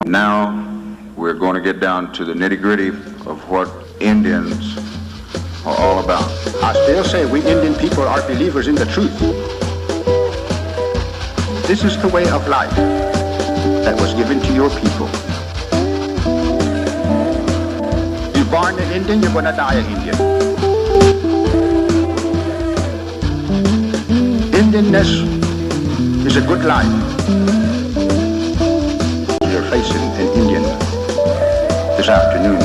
Now we're going to get down to the nitty-gritty of what Indians are all about. I still say we Indian people are believers in the truth. This is the way of life that was given to your people. You're born an Indian, you're going to die an Indian. Indianness is a good life. You're facing an Indian this afternoon.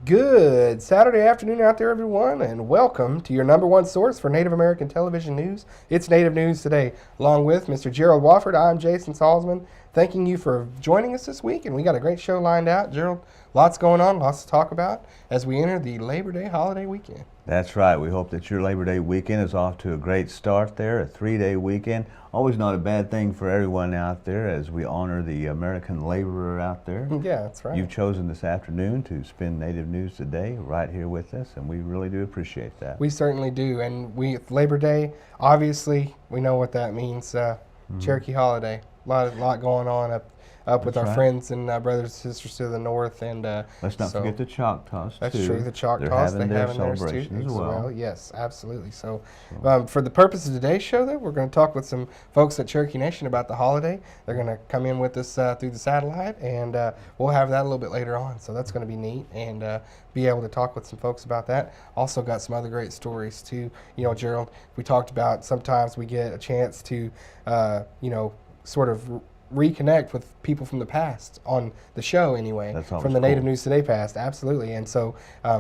Good Saturday afternoon out there, everyone, and welcome to your number one source for Native American television news. It's Native News Today. Along with Mr. Gerald Wofford, I'm Jason Salzman, thanking you for joining us this week, and we got a great show lined out. Gerald, lots going on, lots to talk about as we enter the Labor Day holiday weekend. That's right. We hope that your Labor Day weekend is off to a great start there, a 3-day weekend. Always not a bad thing for everyone out there as we honor the American laborer out there. Yeah, that's right. You've chosen this afternoon to spend Native News Today right here with us, and we really do appreciate that. We certainly do, and Labor Day, obviously, we know what that means. Cherokee holiday, a lot going on up with our friends and brothers and sisters to the north, and let's not forget the Choctaws too. That's true. The Choctaws, they're having theirs too celebrations as well. Yes, absolutely. So, for the purpose of today's show, though, we're going to talk with some folks at Cherokee Nation about the holiday. They're going to come in with us through the satellite, and we'll have that a little bit later on. So that's going to be neat, and be able to talk with some folks about that. Also got some other great stories too. You know, Gerald, we talked about sometimes we get a chance to, sort of reconnect with people from the past on the show anyway. That's from the Native News Today past, absolutely. And so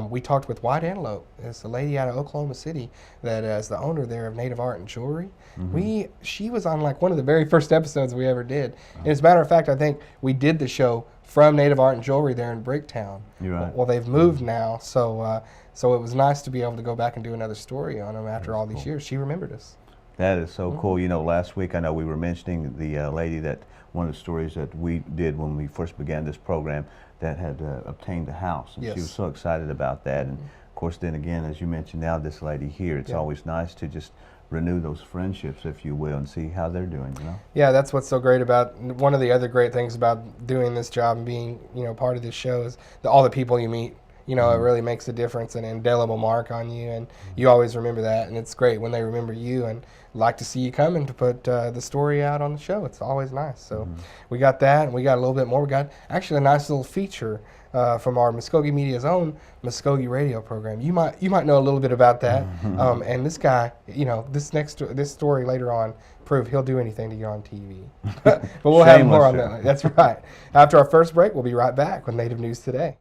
we talked with White Antelope. It's a lady out of Oklahoma City that is the owner there of Native Art and Jewelry. Mm-hmm. She was on like one of the very first episodes we ever did. And as a matter of fact, I think we did the show from Native Art and Jewelry there in Bricktown. You're right. Well, they've moved now, so it was nice to be able to go back and do another story on them after all these years. She remembered us. That is so cool. You know, last week I know we were mentioning the lady that one of the stories that we did when we first began this program that had obtained a house. And she was so excited about that. And of course, then again, as you mentioned now, this lady here, it's always nice to just renew those friendships, if you will, and see how they're doing, you know? Yeah, that's what's so great about, one of the other great things about doing this job and being, part of this show is all the people you meet. It really makes a difference, an indelible mark on you, and you always remember that, and it's great when they remember you and like to see you come and to put the story out on the show. It's always nice. So we got that, and we got a little bit more. We got actually a nice little feature from our Mvskoke Media's own Mvskoke Radio program. You might know a little bit about that. And this guy, this story later on prove he'll do anything to get on TV. But we'll have more on that. That's right. After our first break, we'll be right back with Native News Today.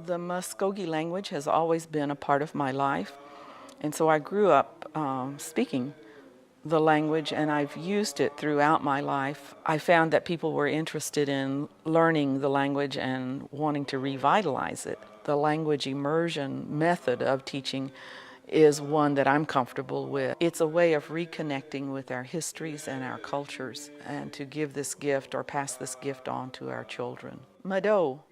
The Mvskoke language has always been a part of my life, and so I grew up speaking the language, and I've used it throughout my life. I found that people were interested in learning the language and wanting to revitalize it. The language immersion method of teaching is one that I'm comfortable with. It's a way of reconnecting with our histories and our cultures, and to give this gift or pass this gift on to our children. Mado.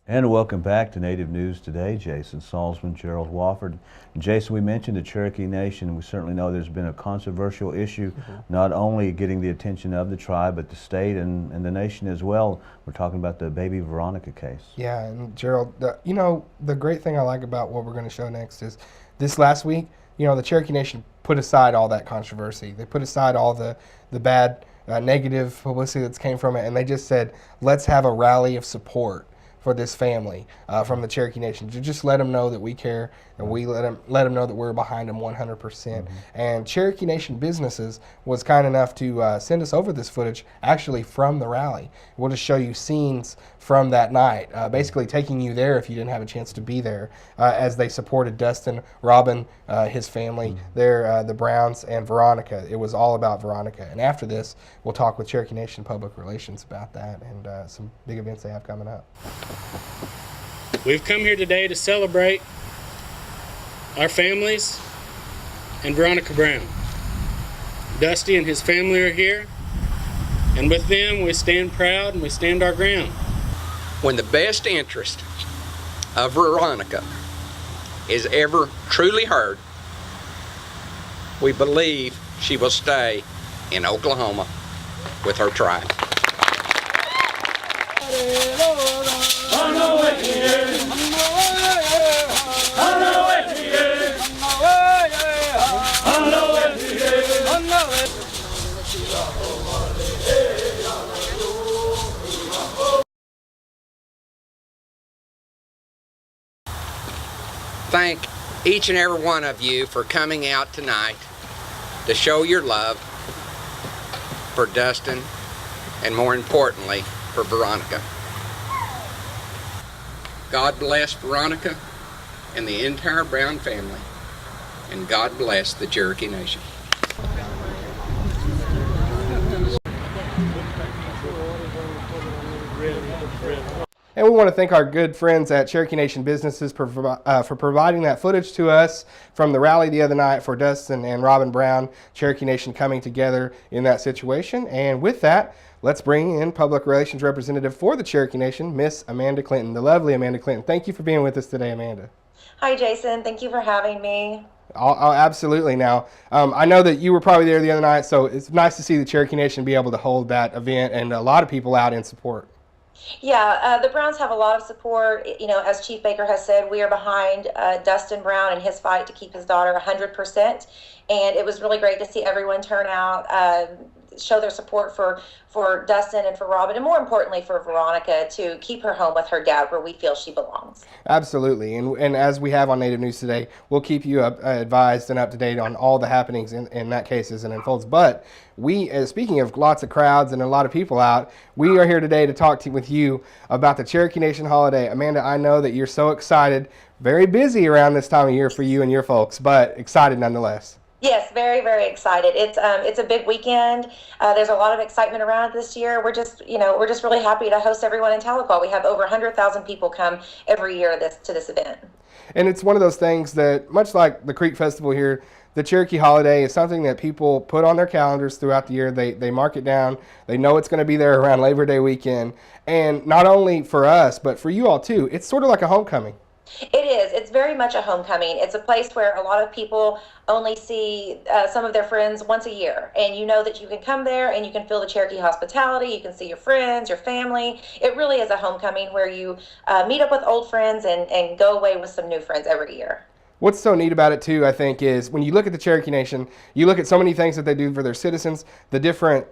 And welcome back to Native News Today. Jason Salzman, Gerald Wofford. And Jason, we mentioned the Cherokee Nation. We certainly know there's been a controversial issue, not only getting the attention of the tribe, but the state and the nation as well. We're talking about the baby Veronica case. Yeah, and Gerald, the great thing I like about what we're going to show next is this last week, the Cherokee Nation put aside all that controversy. They put aside all the bad negative publicity that's came from it, and they just said, let's have a rally of support for this family from the Cherokee Nation, to just let them know that we care, and we let them know that we're behind them 100%. And Cherokee Nation Businesses was kind enough to send us over this footage actually from the rally. We'll just show you scenes from that night, basically taking you there if you didn't have a chance to be there, as they supported Dustin, Robin, his family, the Browns, and Veronica. It was all about Veronica. And after this, we'll talk with Cherokee Nation Public Relations about that and some big events they have coming up. We've come here today to celebrate our families and Veronica Brown. Dusty and his family are here, and with them we stand proud and we stand our ground. When the best interest of Veronica is ever truly heard, we believe she will stay in Oklahoma with her tribe. Thank each and every one of you for coming out tonight to show your love for Dustin and, more importantly, for Veronica. God bless Veronica and the entire Brown family, and God bless the Cherokee Nation. And we want to thank our good friends at Cherokee Nation Businesses for providing that footage to us from the rally the other night for Dustin and Robin Brown, Cherokee Nation coming together in that situation. And with that, let's bring in Public Relations Representative for the Cherokee Nation, Miss Amanda Clinton, the lovely Amanda Clinton. Thank you for being with us today, Amanda. Hi, Jason. Thank you for having me. Oh, absolutely. Now, I know that you were probably there the other night, so it's nice to see the Cherokee Nation be able to hold that event and a lot of people out in support. Yeah, the Browns have a lot of support. You know, as Chief Baker has said, we are behind Dustin Brown and his fight to keep his daughter 100%. And it was really great to see everyone turn out, show their support for Dustin and for Robin, and more importantly for Veronica, to keep her home with her dad where we feel she belongs. Absolutely. And as we have on Native News Today, we'll keep you advised and up to date on all the happenings in that case as it unfolds. But we, speaking of lots of crowds and a lot of people out, we are here today to talk with you about the Cherokee Nation holiday. Amanda, I know that you're so excited, very busy around this time of year for you and your folks, but excited nonetheless. Yes, very, very excited. It's a big weekend. There's a lot of excitement around it this year. We're just really happy to host everyone in Tahlequah. We have over 100,000 people come every year to this event. And it's one of those things that, much like the Creek Festival here, the Cherokee holiday is something that people put on their calendars throughout the year. They mark it down. They know it's going to be there around Labor Day weekend. And not only for us, but for you all too, it's sort of like a homecoming. It is. It's very much a homecoming. It's a place where a lot of people only see some of their friends once a year. And you know that you can come there and you can feel the Cherokee hospitality. You can see your friends, your family. It really is a homecoming where you meet up with old friends and go away with some new friends every year. What's so neat about it too, I think, is when you look at the Cherokee Nation, you look at so many things that they do for their citizens, the different,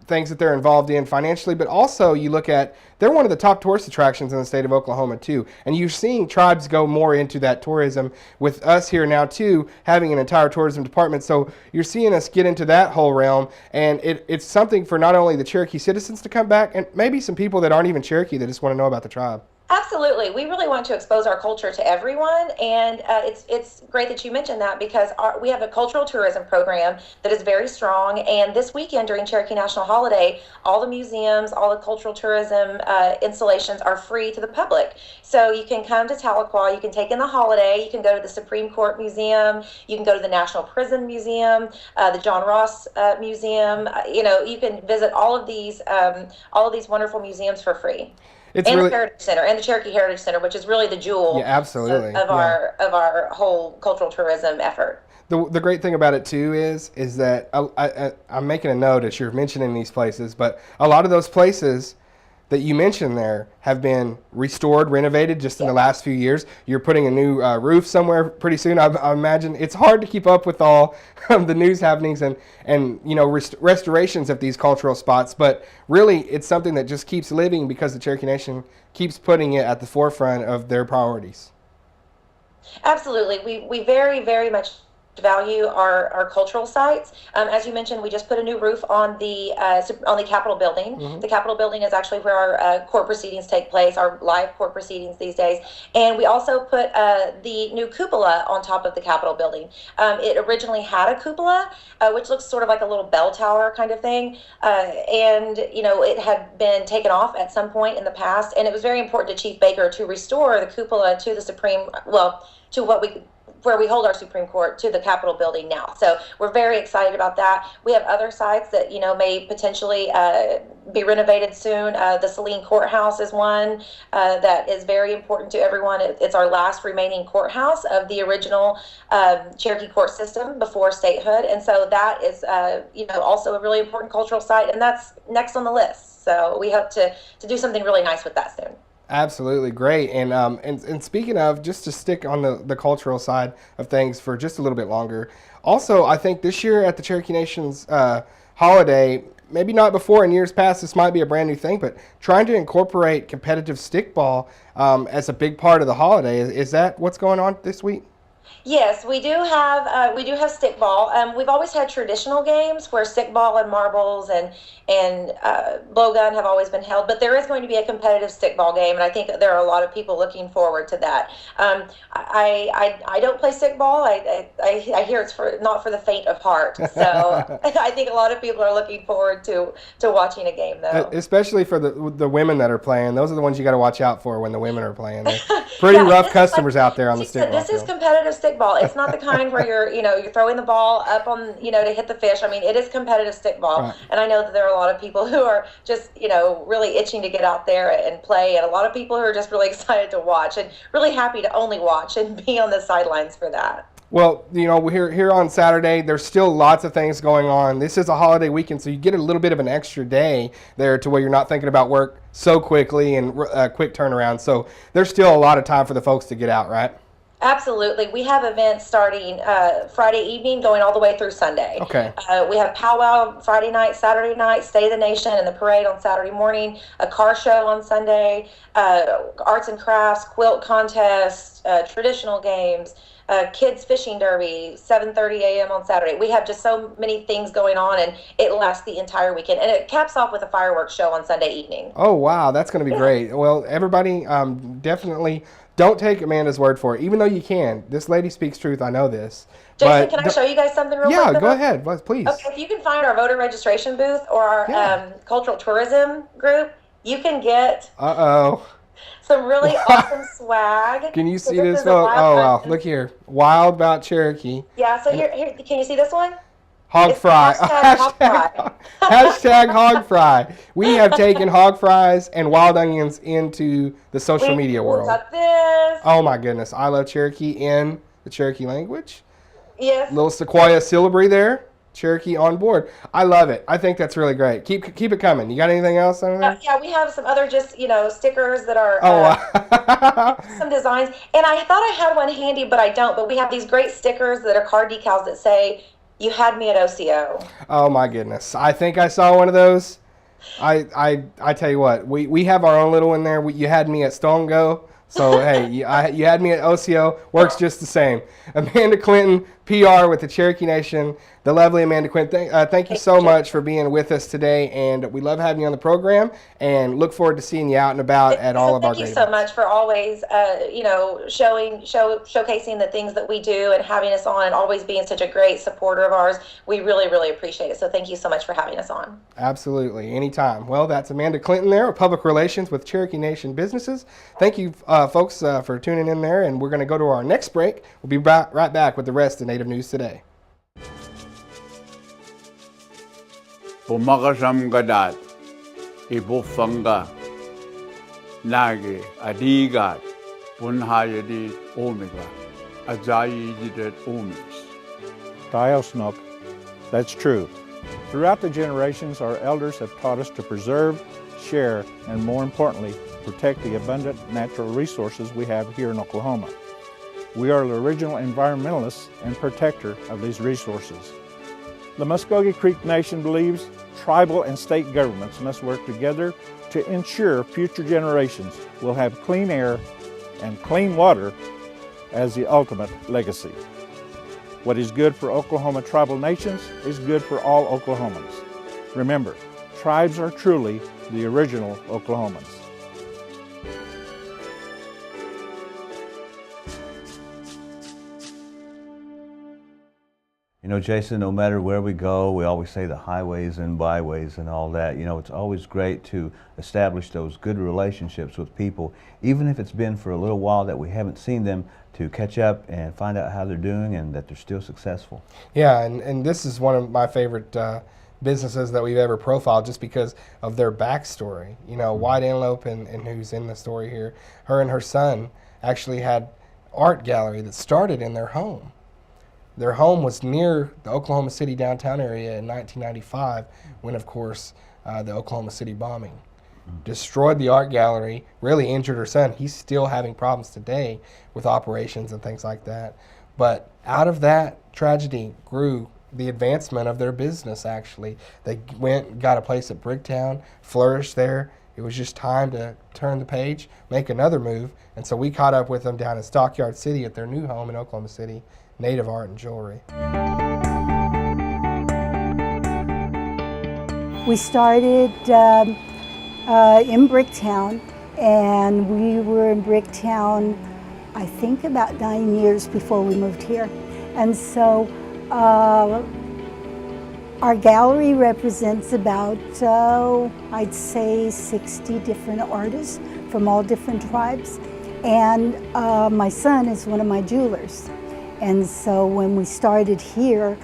things that they're involved in financially, but also you look at, they're one of the top tourist attractions in the state of Oklahoma too. And you're seeing tribes go more into that tourism, with us here now too, having an entire tourism department. So you're seeing us get into that whole realm, and it's something for not only the Cherokee citizens to come back, and maybe some people that aren't even Cherokee that just want to know about the tribe. Absolutely. We really want to expose our culture to everyone, and it's great that you mentioned that, because we have a cultural tourism program that is very strong, and this weekend during Cherokee National Holiday, all the museums, all the cultural tourism installations are free to the public. So you can come to Tahlequah, you can take in the holiday, you can go to the Supreme Court Museum, you can go to the National Prison Museum, the John Ross Museum. You can visit all of these wonderful museums for free. The Heritage Center and the Cherokee Heritage Center, which is really the jewel of our whole cultural tourism effort. The great thing about it too is that I'm making a note as you're mentioning these places, but a lot of those places that you mentioned there have been restored, renovated just in the last few years. You're putting a new roof somewhere pretty soon. I imagine it's hard to keep up with all the news happenings and restorations of these cultural spots, but really it's something that just keeps living because the Cherokee Nation keeps putting it at the forefront of their priorities. Absolutely. We very, very much value our cultural sites. As you mentioned, we just put a new roof on the Capitol building. Mm-hmm. The Capitol building is actually where our court proceedings take place, our live court proceedings these days. And we also put the new cupola on top of the Capitol building. It originally had a cupola, which looks sort of like a little bell tower kind of thing. And it had been taken off at some point in the past. And it was very important to Chief Baker to restore the cupola to the to what we where we hold our Supreme Court to the Capitol building now. So we're very excited about that. We have other sites that, may potentially be renovated soon. The Saline Courthouse is one that is very important to everyone. It's our last remaining courthouse of the original Cherokee court system before statehood. And so that is, also a really important cultural site, and that's next on the list. So we hope to do something really nice with that soon. Absolutely great. And speaking of, just to stick on the cultural side of things for just a little bit longer, also I think this year at the Cherokee Nation's holiday, maybe not before, in years past this might be a brand new thing, but trying to incorporate competitive stickball as a big part of the holiday. Is that what's going on this week? Yes, we do have stickball. We've always had traditional games where stickball and marbles and blowgun have always been held, but there is going to be a competitive stickball game, and I think there are a lot of people looking forward to that. I don't play stickball. I hear it's not for the faint of heart. So I think a lot of people are looking forward to watching a game, though. Especially for the women that are playing. Those are the ones you got to watch out for when the women are playing. They're pretty rough customers out there on the stickball. This is competitive stickball. It's not the kind where you're throwing the ball up on, to hit the fish. I mean, it is competitive stickball. Right. And I know that there are a lot of people who are just, really itching to get out there and play, and a lot of people who are just really excited to watch and really happy to only watch and be on the sidelines for that. Well, here on Saturday, there's still lots of things going on. This is a holiday weekend, so you get a little bit of an extra day there to where you're not thinking about work so quickly and quick turnaround. So there's still a lot of time for the folks to get out, right? Absolutely. We have events starting Friday evening going all the way through Sunday. Okay. We have powwow Friday night, Saturday night, State of the Nation, and the parade on Saturday morning, a car show on Sunday, arts and crafts, quilt contest, traditional games, kids fishing derby, 7:30 a.m. on Saturday. We have just so many things going on, and it lasts the entire weekend. And it caps off with a fireworks show on Sunday evening. Oh, wow. That's going to be great. Well, everybody definitely don't take Amanda's word for it, even though you can. This lady speaks truth. I know this. Jason, can I show you guys something real quick? Yeah, go ahead, please. Okay, if you can find our voter registration booth or our cultural tourism group, you can get some really awesome swag. Can you see this? Oh, wow. Look here. Wild About Cherokee. Yeah, so here, can you see this one? Hog fry. Hog fry. Hashtag hog fry. We have taken hog fries and wild onions into the social media world. Got this. Oh my goodness. I love Cherokee in the Cherokee language. Yes. Little Sequoia syllabary there. Cherokee on board. I love it. I think that's really great. Keep it coming. You got anything else over there? Yeah, we have some other just, stickers that are some designs. And I thought I had one handy, but I don't. But we have these great stickers that are card decals that say, "You had me at OCO." Oh my goodness. I think I saw one of those. I tell you what, we have our own little one there. You had me at Stone Go. So, hey, you had me at OCO. Works just the same. Amanda Clinton, PR with the Cherokee Nation. The lovely Amanda Clinton. Thank you so much for being with us today. And we love having you on the program and look forward to seeing you out and about at all of our great events. Thank you so much for always, showcasing the things that we do and having us on and always being such a great supporter of ours. We really, really appreciate it. So thank you so much for having us on. Absolutely. Anytime. Well, that's Amanda Clinton there, Public Relations with Cherokee Nation Businesses. Thank you, folks, for tuning in there. And we're going to go to our next break. We'll be right back with the rest of Native News Today. Pumakasam gadat, ibufanga, nage, adigat, punhayadit omega, ajayididet omis. Diosnuk, that's true. Throughout the generations, our elders have taught us to preserve, share, and more importantly, protect the abundant natural resources we have here in Oklahoma. We are the original environmentalists and protector of these resources. The Mvskoke Creek Nation believes tribal and state governments must work together to ensure future generations will have clean air and clean water as the ultimate legacy. What is good for Oklahoma tribal nations is good for all Oklahomans. Remember, tribes are truly the original Oklahomans. You know, Jason, no matter where we go, we always say the highways and byways and all that. You know, it's always great to establish those good relationships with people, even if it's been for a little while that we haven't seen them, to catch up and find out how they're doing and that they're still successful. Yeah, and this is one of my favorite businesses that we've ever profiled just because of their backstory. You know, White Antelope and who's in the story here, her and her son actually had art gallery that started in their home. Their home was near the Oklahoma City downtown area in 1995 when, of course, the Oklahoma City bombing destroyed the art gallery, really injured her son. He's still having problems today with operations and things like that. But out of that tragedy grew the advancement of their business, actually. They went and got a place at Bricktown, flourished there. It was just time to turn the page, make another move. And so we caught up with them down in Stockyard City at their new home in Oklahoma City, Native Art and Jewelry. We started in Bricktown, and we were in Bricktown, I think about 9 years before we moved here. And so our gallery represents about, I'd say 60 different artists from all different tribes. And my son is one of my jewelers. And so when we started here,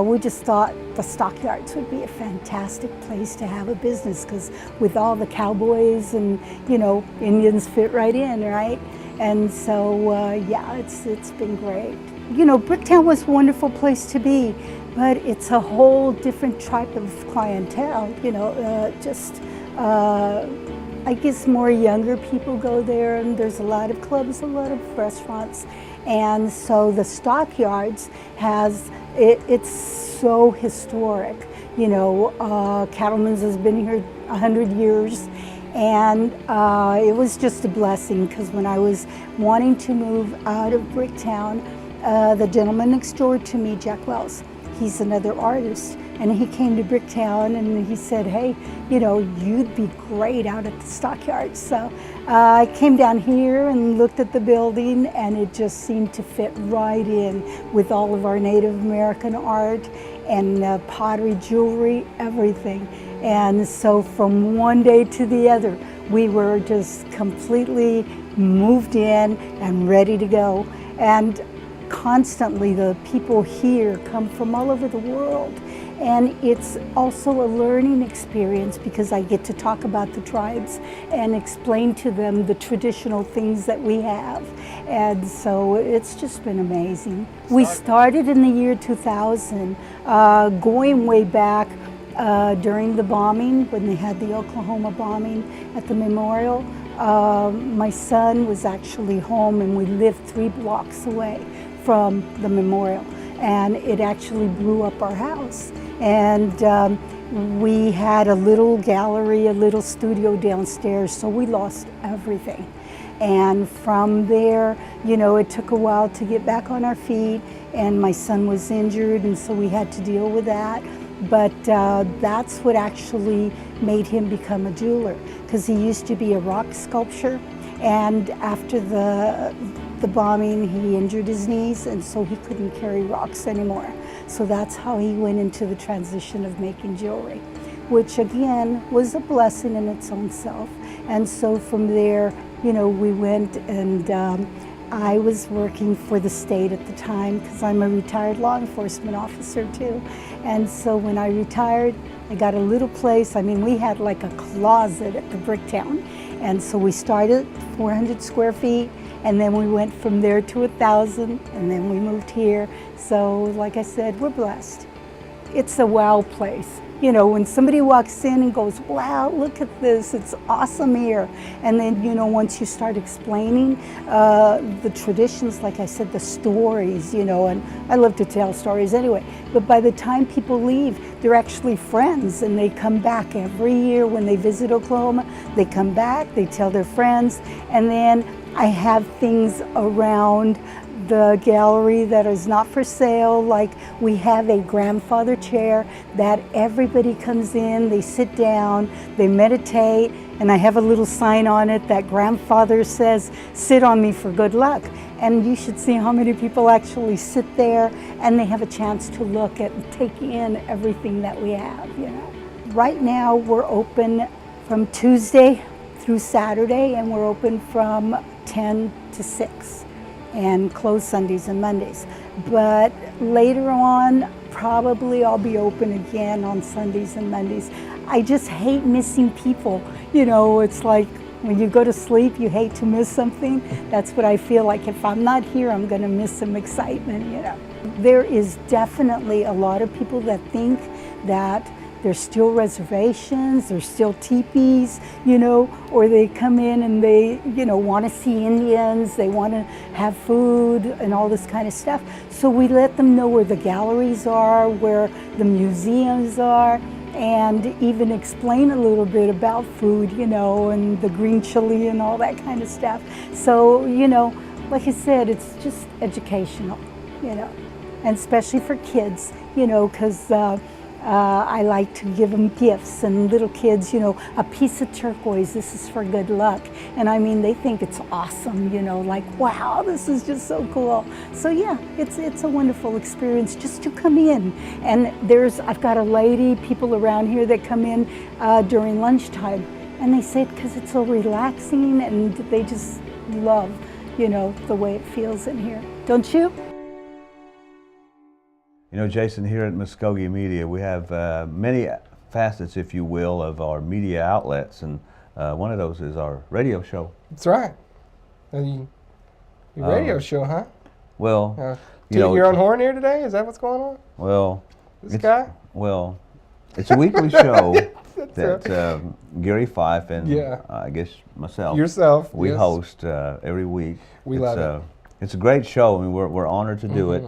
we just thought the Stockyards would be a fantastic place to have a business, because with all the cowboys and, you know, Indians fit right in, right? And so, yeah, it's been great. You know, Bricktown was a wonderful place to be, but it's a whole different type of clientele, you know, I guess more younger people go there, and there's a lot of clubs, a lot of restaurants. And so the Stockyards it's so historic. You know, Cattleman's has been here 100 years. And it was just a blessing, because when I was wanting to move out of Bricktown, the gentleman next door to me, Jack Wells, he's another artist, and he came to Bricktown and he said, hey, you know, you'd be great out at the Stockyards. So I came down here and looked at the building, and it just seemed to fit right in with all of our Native American art and pottery, jewelry, everything. And so from one day to the other, we were just completely moved in and ready to go. And constantly the people here come from all over the world. And it's also a learning experience, because I get to talk about the tribes and explain to them the traditional things that we have. And so it's just been amazing. We started in the year 2000, going way back during the bombing, when they had the Oklahoma bombing at the memorial. My son was actually home, and we lived 3 blocks away from the memorial, and it actually blew up our house. And we had a little gallery, a little studio downstairs, so we lost everything. And from there, you know, it took a while to get back on our feet, and my son was injured, and so we had to deal with that. But that's what actually made him become a jeweler, because he used to be a rock sculptor, and after the bombing, he injured his knees, and so he couldn't carry rocks anymore. So that's how he went into the transition of making jewelry, which again was a blessing in its own self. And so from there, you know, we went, and I was working for the state at the time, because I'm a retired law enforcement officer too. And so when I retired, I got a little place. I mean, we had like a closet at the Bricktown. And so we started 400 square feet, and then we went from there to 1,000, and then we moved here. So like I said, we're blessed. It's a wow place. You know, when somebody walks in and goes, wow, look at this, it's awesome here. And then, you know, once you start explaining the traditions, like I said, the stories, you know, and I love to tell stories anyway, but by the time people leave, they're actually friends, and they come back every year when they visit Oklahoma. They come back, they tell their friends, and then I have things around the gallery that is not for sale. Like, we have a grandfather chair that everybody comes in, they sit down, they meditate, and I have a little sign on it that grandfather says, "Sit on me for good luck." And you should see how many people actually sit there and they have a chance to look at and take in everything that we have, you know. Right now we're open from Tuesday through Saturday, and we're open from 10 to 6 and close Sundays and Mondays. But later on, probably I'll be open again on Sundays and Mondays. I just hate missing people. You know, it's like when you go to sleep, you hate to miss something. That's what I feel like. If I'm not here, I'm gonna miss some excitement, you know. There is definitely a lot of people that think that there's still reservations, there's still teepees, you know, or they come in and they, you know, want to see Indians, they want to have food and all this kind of stuff. So we let them know where the galleries are, where the museums are, and even explain a little bit about food, you know, and the green chili and all that kind of stuff. So, you know, like I said, it's just educational, you know, and especially for kids, you know, because I like to give them gifts, and little kids, you know, a piece of turquoise, this is for good luck. And I mean, they think it's awesome, you know, like, wow, this is just so cool. So yeah, it's a wonderful experience just to come in. And I've got a lady, people around here that come in during lunchtime, and they say because it's so relaxing, and they just love, you know, the way it feels in here. Don't you? You know, Jason, here at Mvskoke Media, we have many facets, if you will, of our media outlets, and one of those is our radio show. That's right. Your radio show, huh? Well, you know, your own horn here today? Is that what's going on? Well, this guy? Well, it's a weekly show that Gary Fife and I guess myself, we host every week. We love it. It's a great show. I mean, we're honored to do it.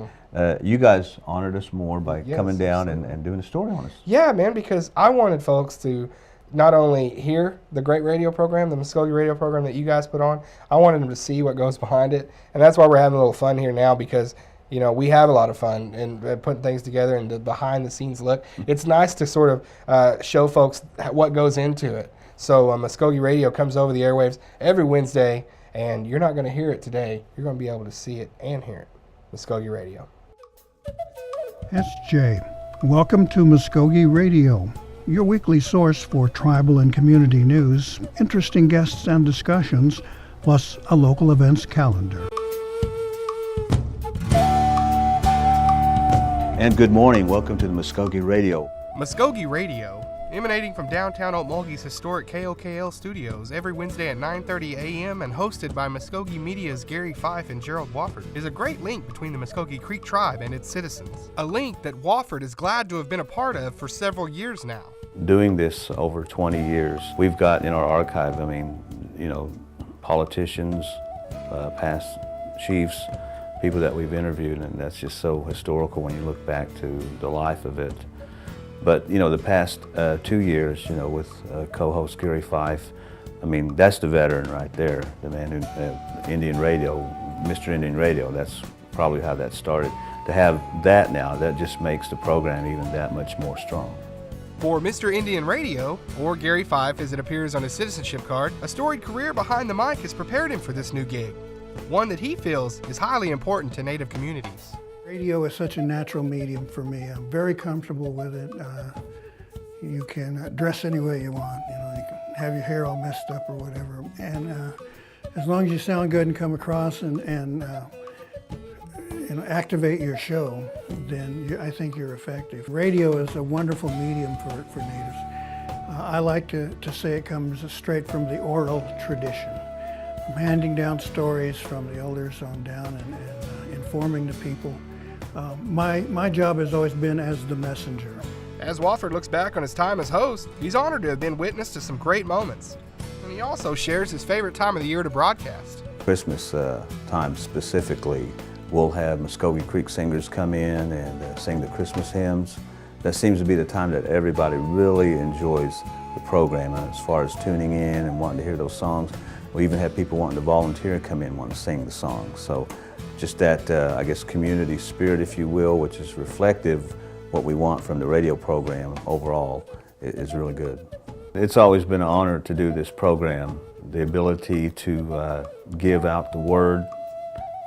You guys honored us more by coming down and doing a story on us. Yeah, man, because I wanted folks to not only hear the great radio program, the Mvskoke Radio program that you guys put on, I wanted them to see what goes behind it. And that's why we're having a little fun here now, because, you know, we have a lot of fun in putting things together and the behind-the-scenes look. It's nice to sort of show folks what goes into it. So Mvskoke Radio comes over the airwaves every Wednesday, and you're not going to hear it today. You're going to be able to see it and hear it. Mvskoke Radio. It's Jay. Welcome to Mvskoke Radio, your weekly source for tribal and community news, interesting guests and discussions, plus a local events calendar. And good morning. Welcome to the Mvskoke Radio. Mvskoke Radio, emanating from downtown Okmulgee's historic KOKL studios every Wednesday at 9:30 a.m. and hosted by Mvskoke Media's Gary Fife and Gerald Wofford, is a great link between the Mvskoke Creek tribe and its citizens. A link that Wofford is glad to have been a part of for several years now. Doing this over 20 years, we've got in our archive, I mean, you know, politicians, past chiefs, people that we've interviewed, and that's just so historical when you look back to the life of it. But, you know, the past 2 years, you know, with co-host Gary Fife, I mean, that's the veteran right there, the man who, Indian Radio, Mr. Indian Radio, that's probably how that started. To have that now, that just makes the program even that much more strong. For Mr. Indian Radio, or Gary Fife as it appears on his citizenship card, a storied career behind the mic has prepared him for this new gig, one that he feels is highly important to Native communities. Radio is such a natural medium for me. I'm very comfortable with it. You can dress any way you want. You know, you can have your hair all messed up or whatever. And as long as you sound good and come across and you know, activate your show, then I think you're effective. Radio is a wonderful medium for Natives. I like to say it comes straight from the oral tradition. I'm handing down stories from the elders on down and informing the people. My job has always been as the messenger. As Wofford looks back on his time as host, he's honored to have been witness to some great moments. And he also shares his favorite time of the year to broadcast. Christmas time specifically, we'll have Mvskoke Creek singers come in and sing the Christmas hymns. That seems to be the time that everybody really enjoys the program as far as tuning in and wanting to hear those songs. We even have people wanting to volunteer and come in and want to sing the songs. So just that, I guess, community spirit, if you will, which is reflective what we want from the radio program overall, is really good. It's always been an honor to do this program. The ability to give out the word,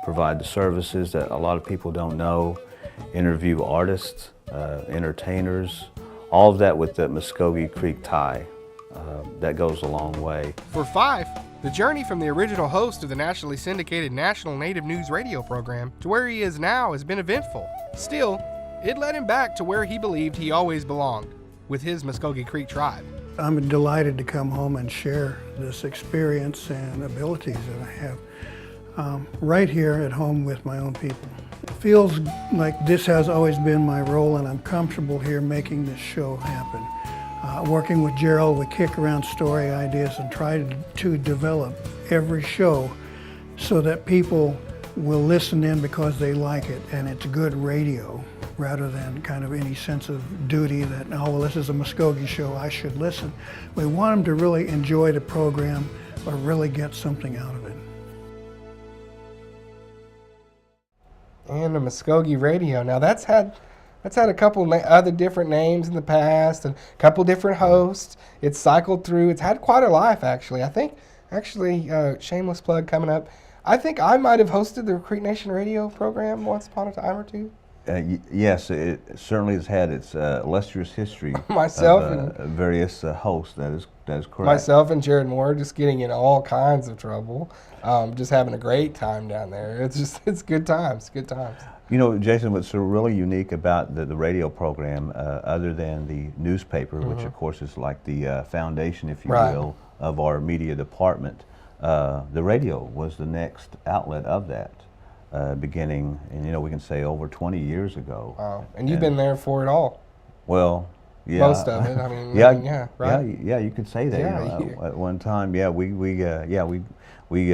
provide the services that a lot of people don't know, interview artists, entertainers, all of that with the Mvskoke Creek tie. That goes a long way. For Fife, the journey from the original host of the nationally syndicated National Native News radio program to where he is now has been eventful. Still, it led him back to where he believed he always belonged, with his Mvskoke Creek tribe. I'm delighted to come home and share this experience and abilities that I have right here at home with my own people. It feels like this has always been my role, and I'm comfortable here making this show happen. Working with Gerald, we kick around story ideas and try to develop every show so that people will listen in because they like it and it's good radio, rather than kind of any sense of duty that, oh, well, this is a Mvskoke show, I should listen. We want them to really enjoy the program or really get something out of it. And the Mvskoke Radio. Now that's had a couple other different names in the past and a couple different hosts. It's cycled through. It's had quite a life, actually. I think, shameless plug coming up, I think I might have hosted the Creek Nation radio program once upon a time or two. Yes, it certainly has had its illustrious history. Myself of, and various hosts. That is correct. Myself and Jared Moore just getting in all kinds of trouble, just having a great time down there. It's good times. Good times. You know, Jason, what's really unique about the radio program, other than the newspaper, which of course is like the foundation, if you will, of our media department, the radio was the next outlet of that. Beginning, and you know, we can say over 20 years ago. Wow, and you've been there for it all. Well, yeah. Most of it, I mean, right? Yeah, you could say that. Yeah, you know, at one time, we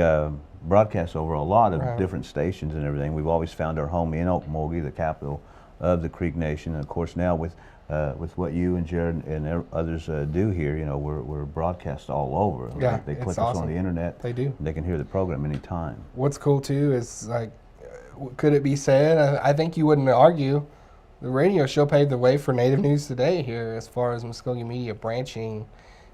broadcast over a lot of different stations and everything. We've always found our home in Okmulgee, the capital of the Creek Nation, and of course now with what you and Jared and others do here, you know, we're broadcast all over. Yeah, they click it's us awesome. on the internet. They do. They can hear the program anytime. What's cool too is, like, could it be said? I think you wouldn't argue. The radio show paved the way for Native News Today here, as far as Mvskoke Media branching.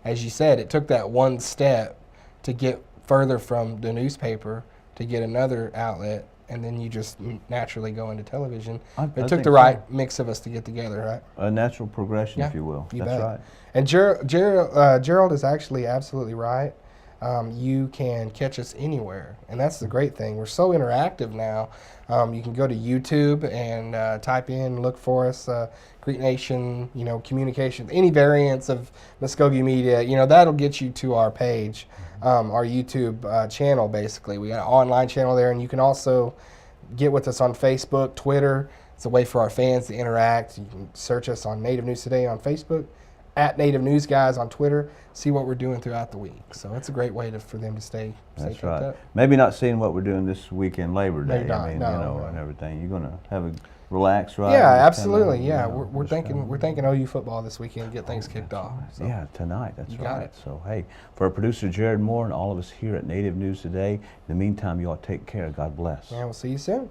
As you said, it took that one step to get further from the newspaper to get another outlet, and then you just naturally go into television. It took the right mix of us to get together, right? A natural progression, if you will. That's right. And Gerald is actually absolutely right. You can catch us anywhere, and that's the great thing. We're so interactive now. You can go to YouTube and type in, look for us, Creek Nation, you know, communications, any variants of Mvskoke Media, you know, that'll get you to our page, our YouTube channel, basically. We got an online channel there, and you can also get with us on Facebook, Twitter. It's a way for our fans to interact. You can search us on Native News Today on Facebook, at Native News Guys on Twitter, see what we're doing throughout the week. So it's a great way for them to stay That's kept right. up. Maybe not seeing what we're doing this weekend, Labor Day. Maybe not, I mean, no, you know, no. and everything. You're gonna have a relax, right? Yeah, absolutely. Yeah, we're thinking OU football this weekend. Get things kicked off. So. Yeah, tonight. That's You got right. it. So hey, for our producer Jared Moore and all of us here at Native News Today, in the meantime, you all take care. God bless. Yeah, we'll see you soon.